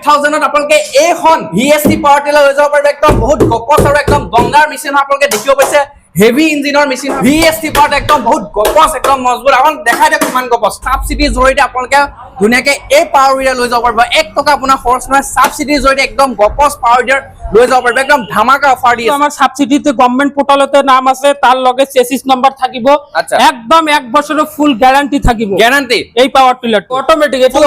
5000ত আপোনালোকে এইখন VST power tiller লৈ যাব পাৰিব একদম বহুত গপচ আৰু একদম দমদাৰ মেচিন আপোনালোকে দেখিব পাইছে হেভি ইঞ্জিনৰ মেচিন VST পাৱাৰ একদম বহুত গপচ একদম মজবুত আপোনাক দেখাই দিয়ক কিমান গপচ সাবসিডিৰ জৰিয়তে আপোনালোকে ধুনীয়াকে এই পাৱাৰ উইডাৰ লৈ যাব পাৰিব 1 টকা আপোনাৰ খৰচ নহয় সাবসিডিৰ জৰিয়তে একদম গপচ পাৱাৰ উইডাৰ লৈ যাব পাৰিব একদম ধামাকা অফাৰ দি আছে আমাৰ সাবসিডিতে গভর্নমেন্ট পোর্টালতে নাম আছে তার লগে চেসিস নাম্বার থাকিব একদম 1 বছরের ফুল গ্যারান্টি থাকিব গ্যারান্টি এই পাওয়ার টিলার অটোমেটিক এটো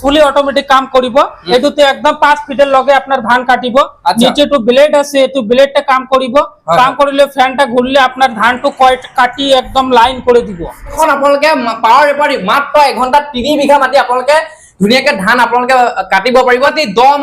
ফুলি অটোমেটিক কাম করিব এটুতে একদম 5 ফিটের লগে আপনার ধান কাটিব নিচে তো ব্লেড আছে এটো ব্লেডটা কাম করিব কাম করিলে ফ্যানটা ঘুরলে আপনার ধানটো কাটি একদম লাইন করে দিব এখন আপোনালোকে পাৱাৰ ৰেপাৰি মাত্ৰ 1 ঘণ্টাত 3 বিঘা মাটি আপোনালোকে ধুনীয়াকে ধান আপোনালোকে কাটিব পাৰিব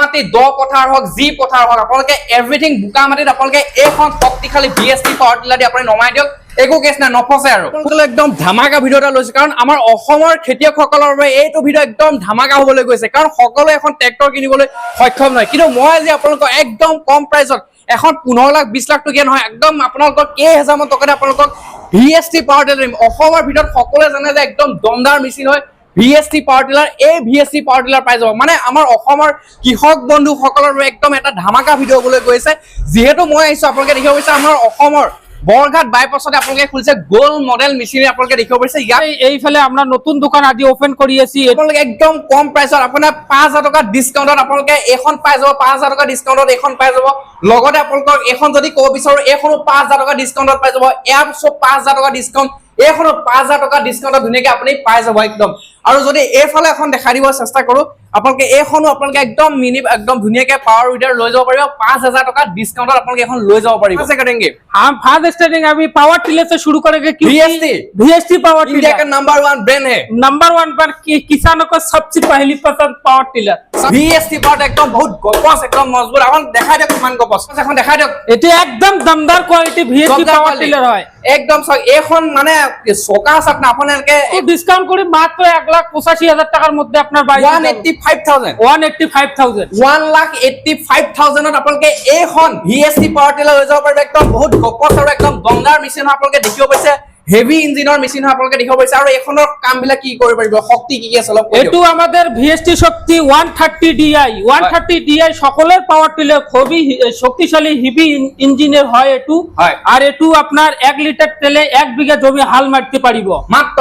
মাটি দ পথাৰ হওক জি পথাৰ হওক আপোনালোকে এভৰিথিং বুকা মাটিত আপোনালোকে এইখন শক্তিশালী VST পাৱাৰ টিলাৰ দি আপুনি নমাই দিয়ক একো কেছ নাই নফসে আৰু আপোনালোকে একদম ধামাকা ভিডিঅ' এটা লৈছে কাৰণ আমাৰ অসমৰ খেতিয়কসকলৰ বাবে এইটো ভিডিঅ' একদম ধামাকা হ'বলৈ গৈছে কাৰণ সকলোৱে এখন ট্ৰেক্টৰ কিনিবলৈ সক্ষম নহয় কিন্তু মই আজি আপোনালোকক একদম কম প্ৰাইচত এখন 15 লাখ 20 লাখ টকীয়া নহয় একদম আপোনালোকৰ কেইহাজাৰ মান টকাতে আপোনালোকক VST পাৱাৰ টিলাৰ অসমৰ ভিতৰত সকলোৱে জানে যে একদম দমদাৰ মেচিন হয় VST পাৱাৰ টিলাৰ এই VST পাৱাৰ টিলাৰ পাই যাব মানে আমাৰ অসমৰ কৃষক বন্ধুসকলৰ একদম এটা ধামাকা ভিডিঅ' হ'বলৈ গৈছে যিহেতু মই আহিছো আপোনালোকে দেখিব পাৰিছে আমাৰ অসমৰ বৰঘাট বাইপাছতে আপোনালোকে খুলিছে গোল মডেল মেচিন আপোনালোকে দেখিব পাৰিছে ইয়াত এইফালে আমৰা নতুন দোকান আজি ওপেন কৰি আছি আপোনালোকে একদম কম প্ৰাইচত আপোনাৰ 5000 টকা ডিসকাউন্টত আপোনালোকে এখন পাই যাব 5000 টকা ডিসকাউন্টত এখন পাই যাব লগতে আপোনালোকৰ এখন যদি ক'ব বিচাৰো এখনো 5000 টকা ডিসকাউন্টত পাই যাব এয়া 5000 টকা ডিসকাউন্ট এখনো 5000 টকা ডিসকাউন্টত ধুনীয়াকে আপুনি পাই যাব একদম আৰু যদি এইফালে এখন দেখাই দিব চেষ্টা কৰো আপোনালোকে এইখনো আপোনালোকে একদম মিনি একদম ধুনীয়াকে পাৱাৰ উইডাৰ লৈ যাব পাৰিব 5000 টকা ডিসকাউন্টত আপোনালোকে এখন লৈ যাব পাৰিব আছে কৰেंगे हम फास्ट स्टार्टिंग अभी पावर टिलर से शुरू करेंगे VST पावर टिलर इंडिया का नंबर 1 ब्रांड है नंबर 1 पर किसानों को सबसे पहली पसंद पावर टिलर VST पावर एकदम बहुत गपस एकदम मजबूत अपन দেখাই দিয়ক কিমান গপস এখন দেখাই দিয়ক এটি একদম দমদার কোয়ালিটি VST পাওয়ার টিলার হয় একদম এখন মানে সোকা আছে আপনি আপনাদেরকে ডিসকাউন্ট করে মাত্র 1,85,000 টাকার মধ্যে আপনার বাড়ি 1,85,000 1,85,000 আপোনালোকে এইখন VST পাৱাৰ টিলাৰ লৈ যাব পাৰিব একদম বহুত গপস আৰু একদম দমদাৰ মেচিন আপোনালোকে দেখিব পাইছে হেভি ইঞ্জিনৰ মেচিন আপোনালোকে দেখিব পাইছে আৰু এখনৰ কামবিলাক কি কৰিব পাৰিব শক্তি কি আছে অলপ এটো আমাদের VST শক্তি 130 DI 130 DI সকলের পাওয়ার টিলার খুবই শক্তিশালী হেভি ইঞ্জিনের হয় এটু আর এটু আপনার 1 লিটার তেলে 1 বিঘা জমি হাল মারতে পারিব মাত্র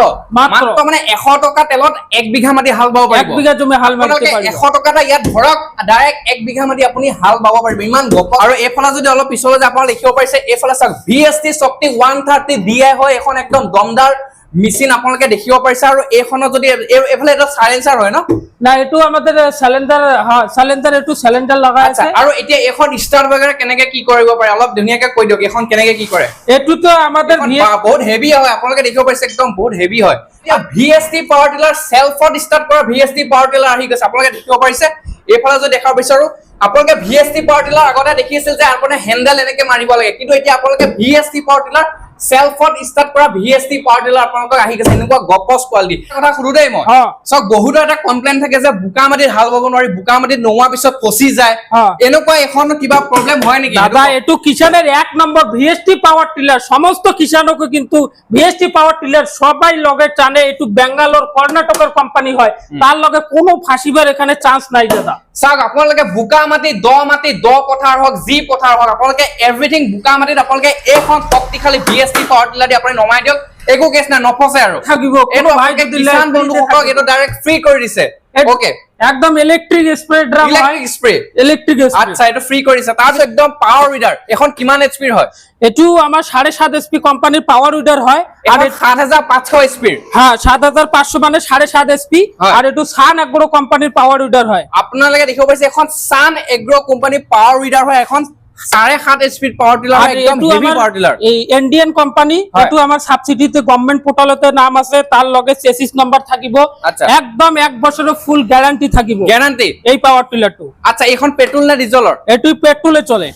মানে 100 টকা তেলত 1 বিঘা মাটি হাল বাব পাৰিব 1 বিঘা জমি হাল মাৰতে পাৰিব 100 টকাটা ইয়াত ধৰক ডাইৰেক্ট 1 বিঘা মাটি আপুনি হাল বাব পাৰিব ইমান গপ আৰু এফালে যদি অলপ পিছলৈ যে আপুনি লিখিব পাৰিছে এফালে চাওক VST শক্তি 130 DI হয় এখন একদম দমদাৰ মেচিন আপোনালোকে দেখিব পাৰিছে আৰু এইখনৰ যদি এফালে এটা সাইলেন্সাৰ হয় ন না এটু আমাদেৰ সিলিন্ডাৰ সিলিন্ডাৰ এটু সিলিন্ডাৰ লাগা আছে আৰু এতিয়া এখন স্টাৰ বগেৰে কেনেকে কি কৰিব পাৰে অলপ ধুনীয়াকে কৈ দিয়ক এখন কেনেকে কি কৰে এটু তো আমাদেৰ বহুত হেভি হয় আপোনালোকে দেখিব পাৰিছে একদম বহুত হেভি হয় VST পাৱাৰ টিলাৰ সেলফত স্টাৰ্ট কৰা VST পাৱাৰ টিলাৰ আহি গৈছে আপোনালোকে দেখিব পাৰিছে এইফালে যদি দেখাব বিচাৰো আপোনালোকে VST পাৱাৰ টিলাৰ আগতে দেখিছিল যে আপুনি হেন্ডেল এনেকে মাৰিব লাগে কিন্তু এতিয়া আপোনালোকে VST পাৱাৰ টিলাৰ সেলফত স্টাৰ্ট কৰা VST পাৱাৰ টিলাৰ আপোনালোকক আহি গৈছে এনেকুৱা গপস কোৱালিটি কথা সুধো দেই মই সব বহুত এটা কমপ্লেইন থাকে যে বুকা মাটিত হাল বাব নোৱাৰি বুকা মাটিত নোৱা পিছত ফসি যায় এনেকুৱা এখন কিবা প্ৰবলেম হয় নেকি দাদা এটু কিষানের এক নম্বর VST পাওয়ার টিলার সমস্ত কিষানকে কিন্তু VST পাওয়ার টিলার সবাই লগে টানে এটু বেঙ্গালোর কর্ণাটকের কোম্পানি হয় তার লগে কোনো ফাঁসিবার এখানে চান্স নাই দাদা চাওক আপোনালোকে বুকা মাটি দ পথাৰ হওক জি পথাৰ হওক আপোনালোকে এভৰিথিং বুকা মাটিত আপোনালোকে এইখন শক্তিশালী VST পাৱাৰ টিলাৰ দি আপুনি নমাই দিয়ক একো কেছ নাই নফসে আৰু থাকিব এটো ভাইকে কিষান বন্ধুসকলক এটো ডাইৰেক্ট ফ্ৰী কৰি দিছে ওকে একদম electric spray drum electric spray আচ্ছা এটা ফ্ৰি কৰিছে তাৰ একদম পাৱাৰ উইডাৰ এখন কিমান এইচপি হয় এটু আমার 7.5 এসপি কোম্পানির পাওয়ার উইডার হয় আর 7500 এসপি হ্যাঁ 7500 মানে 7.5 এসপি আর এটু সান এগ্রো কোম্পানির পাওয়ার উইডার হয় আপোনালোকে দেখিব পাইছে এখন সান এগ্রো কোম্পানির পাওয়ার উইডার হয় এখন 7.5 স্পিড পাওয়ার টিলার একদম হেভি পাওয়ার টিলার এই ইন্ডিয়ান কোম্পানি এটু আমার সাবসিডিতে গভর্নমেন্ট পোর্টালতে নাম আছে তার লগে চেসিস নাম্বার থাকিব একদম 1 বছরের ফুল গ্যারান্টি থাকিব গ্যারান্টি এই পাওয়ার টিলারটো আচ্ছা এখন পেট্রোল না ডিজেলৰ এটু পেট্ৰোলে চলে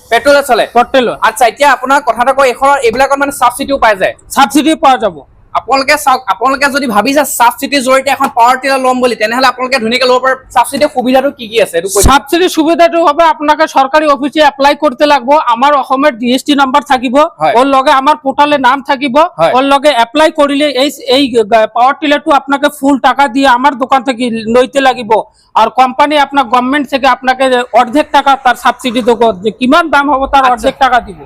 পেট্ৰোল আচ্ছা এতিয়া আপোনাৰ কথাটা কই এখন এইবিলাকত মানে সাবসিডিও পাই যায় সাবসিডি পাওয়া যাব আপোনালোকে চাওক, আপোনালোকে যদি ভাবিছে সাবসিডিৰ জৰিয়তে এখন পাৱাৰ টিলাৰ ল'ম বুলি, তেনেহলে আপোনালোকে ধুনীয়াকে ল'ব পাৰে। সাবসিডিৰ সুবিধাটো কি কি আছে? সাবসিডিৰ সুবিধাটো হবে আপনাকে সরকারি অফিসে এপ্লাই করতে লাগবো, আমার অসমের জিএসটি নাম্বার থাকিব, ওর লগে আমার পোর্টালে নাম থাকিব, ওর লগে এপ্লাই করিলে এই পাওয়ার টিলারটো আপনাকে ফুল টাকা দিয়ে আমার দোকান থেকে লইতে লাগিব। আর কোম্পানি আপনার গভর্নমেন্ট থেকে আপনাকে অর্ধেক টাকা তার সাবসিডি দেব, যে কিমান দাম হবে তার অর্ধেক টাকা দিব।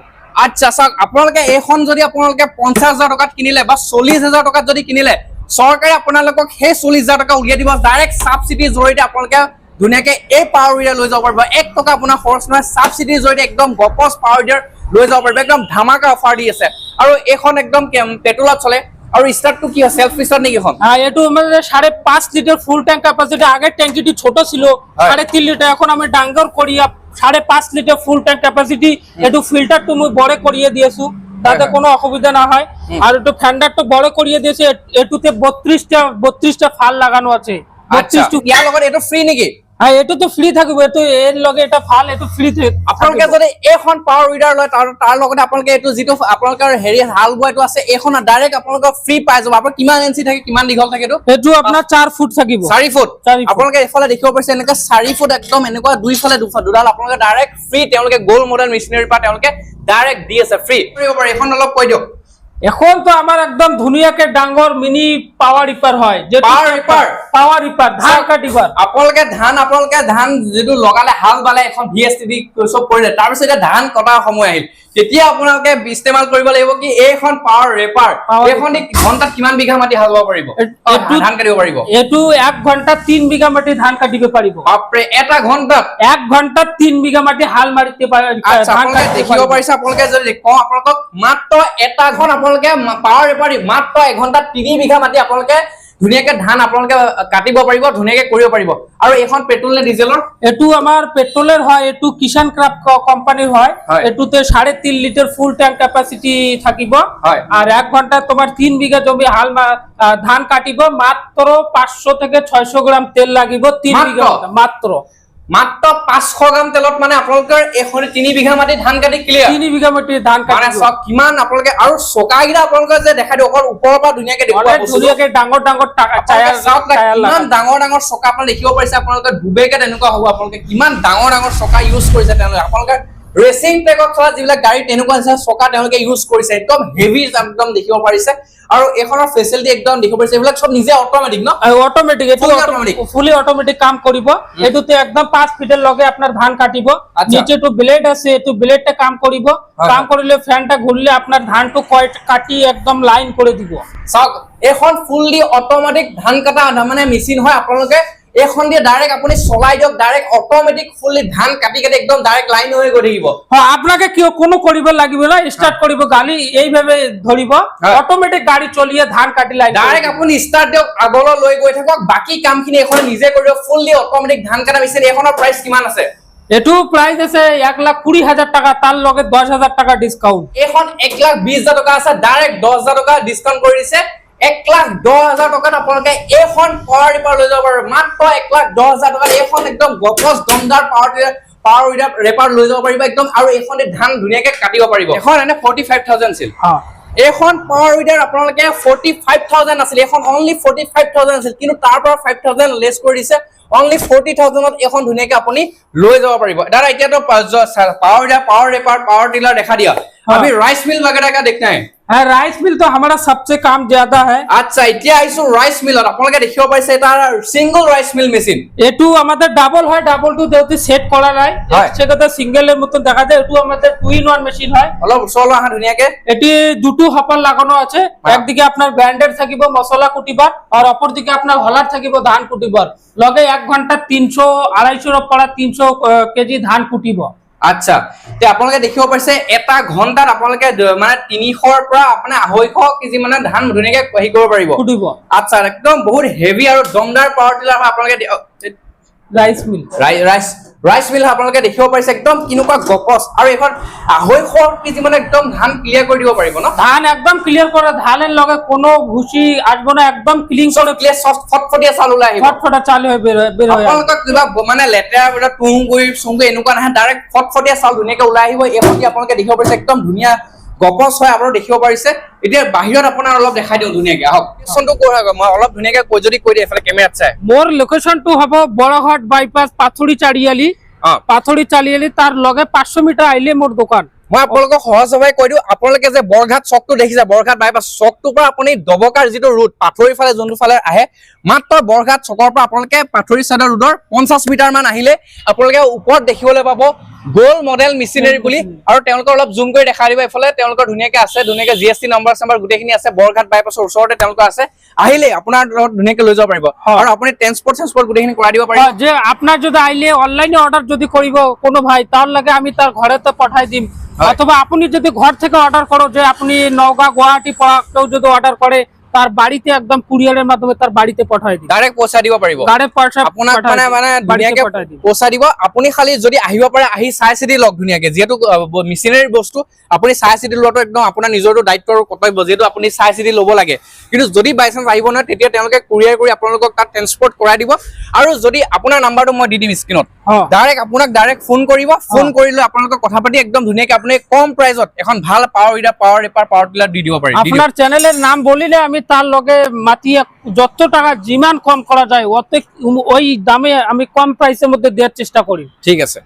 আচ্ছা চাওক, আপোনালোকে এইখন যদি আপোনালোকে 50,000 টকাত কিনিলে বা 40,000 টকাত যদি কিনিলে, চৰকাৰে আপোনালোকক সেই 40,000 টকা উলিয়াই দিব ডাইৰেক্ট সাবসিডিৰ জৰিয়তে। আপোনালোকে ধুনীয়াকে এই পাৱাৰ উইডাৰ লৈ যাব পাৰিব, 1 টকা আপোনাৰ খৰচ নহয়। সাবসিডিৰ জৰিয়তে একদম গপচ পাৱাৰ উইডাৰ লৈ যাব পাৰিব, একদম ধামাকা অফাৰ দি আছে। আৰু এইখন একদম পেট্ৰলত চলে। আৰু স্টার্টটো কি হয়, সেলফ স্টার্ট নেকি এখন? হ্যাঁ, এটু আমাদের 5.5 লিটার ফুল ট্যাঙ্ক ক্যাপাসিটি। আগের ট্যাঙ্কিটি ছোট ছিল 3.5 লিটার, এখন আমি ডাঙ্গর করিয়া 5.5 লিটার ফুল ট্যাঙ্ক ক্যাপাসিটি। একটু ফিল্টারটো মই বড় করিয়ে দিয়েছো, তাতে কোনো অসুবিধা না হয়। আর একটু ফ্যান্ডারটো বড় করিয়ে দিয়েছে। এটুতে 32টা ফাল লাগানো আছে। 32 ইয়াৰ লগত এইটো ফ্ৰী নেকি? হ্যাঁ, এটু তো ফ্ৰি থাকবে, এটু এৰ লগে এটা ফাল এটু ফ্ৰি আপোনালোকে যদি এইখন পাৱাৰ উইডাৰ লয়, তাৰ লগতে আপোনালোকে এইটো যিটো আপোনালোকৰ হেৰি হাল বোৱাটো আছে, এইখন ডাইৰেক্ট আপোনালোকৰ ফ্ৰী পাই যাব। আপোনাৰ কিমান ইঞ্চি থাকে, কিমান দীঘল থাকে এইটো? এটু আপোনাৰ 4 ফুট থাকিব। 4 ফুট। আপোনালোকে এইফালে দেখিব পাৰিছে এনেকুৱা 4 ফুট একদম এনেকুৱা দুইফালে দুডাল আপোনালোকে ডাইৰেক্ট ফ্ৰী। তেওঁলোকে গোল্ড মডেল মেচিনাৰীৰ পৰা তেওঁলোকে ডাইৰেক্ট দি আছে ফ্ৰী। কৰিব পাৰে, এইখন অলপ কৈ দিয়ক। এখন তো আমার একদম ধুনিয়াকে ডাঙ্গর মিনি পাওয়ার রিপার হয়, যে পাওয়ার রিপার ধান কাটিবার। আপোনালোকে ধান যেটো লগালে, হাল বালে, এখন ভিএসটিডি সব কৰিলে, তাৰ পিছত ধান কটাৰ সময় আহিল, তেতিয়া আপোনালোকে ইস্তেমাল কৰিব লাগিব কি এইখন পাৱাৰ ৰেপাৰ। এইখন ঘন্টাত কিমান বিঘা মাটি হাল বাব পাৰিব, ধান কাটিব পাৰিব? এটু 1 ঘন্টা 3 বিঘা মাটি ধান কাটিব পাৰিব। বাপৰে, এটা ঘন্টাত 1 ঘন্টাত 3 বিঘা মাটি হাল মাৰিতে পাৰিব। আপোনালোকে দেখিব পাৰিছে। আপোনালোকে যদি কওঁ আপোনালোকক মাত্ৰ এটা ঘন্টা আপোনালোকে পাৱাৰ ৰেপাৰ মাত্ৰ 1 ঘন্টাত 3 বিঘা মাটি আপোনালোকে ধুনীয়াকে ধান আপোনালোকে কাটিব পাৰিব, ধুনীয়াকে কৰিব পাৰিব। আৰু এখন পেট্ৰল নে ডিজেলৰ? এটু আমার পেট্রোলের হয়, এটু কিষান ক্রাফট কোম্পানির হয়। এটুতে 3.5 লিটার ফুল ট্যাঙ্ক ক্যাপাসিটি থাকিব। আর 1 ঘন্টা তোমার 3 বিঘা জমি হাল ধান কাটিব। মাত্র 500 থেকে 600 গ্রাম তেল লাগিব 3 বিঘা মাত্র। মাত্ৰ 500 গ্ৰাম তেলত মানে আপোনালোকৰ এখন 3 বিঘা মাটি ধান কাটি ক্লিয়াৰ। 3 বিঘা মাটি ধান কাটি মানে সব কিমান আপোনালোকে। আৰু চকাগিৰা আপোনালোকে যে দেখাই দিও, অকল ওপৰৰ পৰা ধুনীয়াকে দেখুৱা ধুনীয়াকে ডাঙৰ ডাঙৰ কিমান ডাঙৰ ডাঙৰ চকা আপোনালোকে দেখিব পাৰিছে। আপোনালোকে ডুবেকে তেনেকুৱা হ'ব। আপোনালোকে কিমান ডাঙৰ ডাঙৰ চকা ইউজ কৰিছে তেওঁলোকে। আপোনালোকে ৰেচিং ট্ৰেকত চলা যিবিলাক গাড়ী তেনেকুৱা নিচিনা চকা তেওঁলোকে ইউজ কৰিছে, একদম হেভি একদম দেখিব পাৰিছে। আৰু এখনৰ ফেচিলিটি একদম দেখিব পাৰিছে। এইবিলাক সব নিজে অটোমেটিক ন? অটোমেটিক, এটু ফুলি অটোমেটিক কাম কৰিব। এটুতে একদম 5 ফিটেৰ লগে আপনাৰ ধান কাটিব। নিচে একটু ব্লেড আছে, একটু ব্লেডটা কাম কৰিব। কাম কৰিলে ফ্যানটা ঘুরলে আপনার ধানটো কাটি একদম লাইন করে দিব। চাওক, এখন ফুললি অটোমেটিক ধান কাটা মানে মেচিন হয়। আপোনালোকে এখন দিয়ে ডাইরেক্ট আপনি চলাই দিয়ক, ডাইরেক্ট অটোমেটিক ফুললি ধান কাটি কাটি একদম ডাইরেক্ট লাইন হয়ে গৈ থাকিব। হ্যাঁ, আপনাকে কি কোনো কৰিব লাগিব না, স্টাৰ্ট কৰিব গাড়ি এইভাবে ধরিব, অটোমেটিক গাড়ি চলিয়ে ধান কাটি লাইন ডাইরেক্ট আপনি স্টার্ট দিয়ক, আগলৈ লৈ গৈ থাকক, বাকি কামখিনি এখন নিজে কৰিব। ফুললি অটোমেটিক ধান কাটা মেচিন। এখনৰ প্ৰাইস কিমান আছে? এটু প্রাইস আছে 1,20,000 টাকা, তার লগে 10,000 টাকা ডিসকাউন্ট। এখন 1,20,000 টাকা আছে, ডাইরেক্ট 10,000 টাকা ডিসকাউন্ট কৰি দিছে। 1,10,000 টাকাত আপোনালোকে এইখন পাৱাৰ ৰিপাৰ লৈ যাব পাৰিব। মাত্ৰ 1,10,000 টাকাত এইখন একদম গপচ দমদাৰ পাৱাৰ ৰিপাৰ লৈ যাব পাৰিব একদম। আৰু এইখন ধান ধুনীয়াকে কাটিব পাৰিব। এখন এনে 45,000 আছিল। এইখন পাৱাৰ উইডাৰ আপোনালোকে 45,000 আছিল, এখন অনলি 45,000 আছিল, কিন্তু তাৰ পৰা 5,000 লেছ কৰি দিছে। অনলি 40,000ত এখন ধুনীয়াকে আপুনি লৈ যাব পাৰিব। দাদা এতিয়াতো power weeder, power reaper, power tiller দেখা দিয়া, अभी राइस मिल वगैरह का देखना है। हाँ, राइस मिल तो हमारा सबसे काम ज्यादा है। अच्छा, এতিয়া আইছো রাইস মিলত। আপোনালোকে দেখিব পাইছে এটা সিঙ্গল রাইস মিল মেশিন। এটু আমাদের ডাবল হয়, ডাবল টু দেউতে সেট করা নাই, সেটাতে সিঙ্গেলের মতন দেখা যায়। এটু আমাদের 2-in-1 মেশিন হয়। অলপ চলো আহা ধুনিয়াকে। এটি দুটো হপার লাগানো আছে। একদিকে আপনার ব্যান্ডেড থাকিব মশলা কুটিবার, আর অপর দিকে আপনার হলার থাকিব ধান কুটিবার। লগে 1 ঘন্টা 300-250 পড়া 300 কেজি ধান কুটিব। আচ্ছা, তে আপোনালোকে দেখিব পাইছে এটা ঘন্টাত আপোনালোকে মানে 300ৰ পৰা আপুনি 250 কেজি মানে ধান ধুনীয়াকে হেৰি কৰিব পাৰিব, কুটিব। আচ্ছা, একদম বহুত হেভি আৰু দমদাৰ পাৱাৰ টিলাৰ হয়। আপোনালোকে ৰাইস মিল, ৰাইস মিল আপোনালোকে দেখিব পাইছে একদম কিনুকা গপস। আৰু এখন 250 কেজি মানে একদম ধান ক্লিয়াৰ কৰি দিব পাৰিব ন? ধান একদম ক্লিয়ার করে, ধানের লগে কোনো ভুসি আসবে না, একদম ক্লিন করে ক্লিয়ার সফট ফটফটিয়া চাল ওলাই আহিব। ফটফটা চাল হয়ে বের হয়। আপোনালোকক কিবা মানে লেতেৰা তুঁহ গুৰি চুংগুৰি এনেকুৱা নহয়, ডাইৰেক্ট ফটফটিয়া চাল ধুনীয়াকে ওলাই আহিব। এখন আপোনালোকে দেখিব পাইছে একদম ধুনীয়া গপচ হয় আপোনালোকে দেখিব পাৰিছে এতিয়া বাহিৰত আপোনাৰ অলপ দেখাই দিওঁ ধুনীয়াকে আহক লোকেশ্যনটো কৈ মই অলপ ধুনীয়াকে যদি কৈ দিওঁ এফালে কেমেৰাত চাই মোৰ লোকেশ্যনটো হ'ব বৰঘাট বাইপাছ পাথুৰি চাৰিআলি তাৰ লগে 500 মিটাৰ আহিলে মোৰ দোকান মই আপোনালোকক সহজভাৱে কৈ দিওঁ আপোনালোকে যে বৰঘাট চকটো দেখিছে বৰঘাট বাইপাছ চকটোৰ পৰা আপুনি দবকাৰ যিটো ৰুট পাথৰি ফালে যোনটো ফালে আহে মাত্ৰ বৰঘাট চকৰ পৰা আপোনালোকে পাথৰি চাইডৰ ৰুটৰ 50 মিটাৰ মান আহিলে আপোনালোকে ওপৰত দেখিবলৈ পাব গোল মডেল মেচিনাৰী বুলি আৰু তেওঁলোকৰ অলপ জুম কৰি দেখাই দিব এফালে তেওঁলোকৰ ধুনীয়াকে আছে ধুনীয়াকে জিএসটি নম্বৰ গোটেইখিনি আছে বৰঘাট বাইপাছৰ ওচৰতে তেওঁলোকৰ আছে আহিলে আপোনাৰ ধুনীয়াকে লৈ যাব পাৰিব আৰু আপুনি ট্ৰান্সপোৰ্ট গোটেইখিনি কৰাই দিব পাৰিব যে আপোনাৰ যদি আহিলে অনলাইনে অৰ্ডাৰ যদি কৰিব কোনো ভাই তার লাগে আমি তার ঘরেতে পাঠাই দিম অথবা আপনি যদি ঘর থেকে অর্ডার করো যে আপনি নওগাঁ গুৱাহাটী পৰা কেউ যদি অৰ্ডাৰ কৰে তাৰ বাড়িতে একদম কুৰিয়াৰেৰ মাধ্যমে তাৰ বাড়িতে পাঠাই দিম ডাইৰেক্ট পৌঁছা দিব পাৰিব ডাইরেক্ট পয়সা আপোনাক মানে ধুনীয়াকে পৌঁছা দিব আপুনি খালি যদি আহিব পাৰে আহি চাই চিতি লওক ধুনীয়াকে যেহেতু মেচিনাৰী বস্তু আপুনি চাই চিতি লোৱাটো একদম আপোনাৰ নিজৰটো দায়িত্ব আৰু কৰ্তব্য যেহেতু আপুনি চাই চিতি ল'ব লাগে কিন্তু যদি বাই চান্স আহিব নহয় তেতিয়া তেওঁলোকে কুৰিয়াৰ কৰি আপোনালোকক তাত ট্ৰান্সপোৰ্ট কৰাই দিব আৰু যদি আপোনাৰ নাম্বাৰটো মই দি দিম স্ক্ৰীনত ডাইৰেক্ট ফোন কৰিব ফোন কৰিলে আপোনালোকক কথা পাতি একদম ধুনীয়াকে আপুনি কম প্ৰাইজত এখন ভাল পাৱাৰ টিলাৰ দি দিব পাৰিব আপনার চ্যানেলের নাম বলিলে আমি তার লগে মাতিয়ে যত টাকা জিমান কম করা যায় ওই দামে আমি কম প্রাইসের মধ্যে দেওয়ার চেষ্টা করি ঠিক আছে